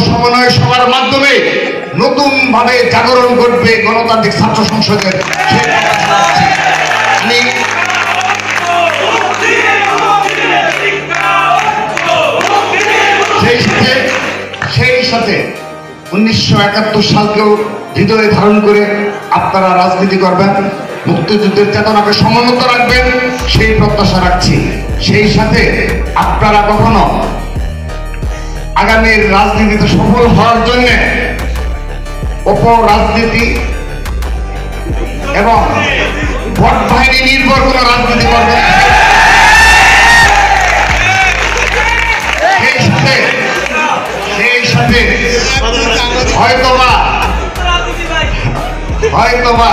সমন্বয় সভার মাধ্যমে নতুন ভাবে জাগরণ ঘটবে গণতান্ত্রিক ছাত্র সংসদের। আমি সেই সাথে 1971 সালকেও হৃদয়ে ধারণ করে আপনারা রাজনীতি করবেন, মুক্তিযুদ্ধের চেতনাকে সমুন্নত রাখবেন, সেই প্রত্যাশা রাখছি। সেই সাথে আপনারা কখনো আগামীর রাজনীতিতে সফল হওয়ার জন্য অপরাজনীতি এবং ভোট বাহিনী নির্ভর করে রাজনীতি করবেন। সেই সাথে হয়তোবা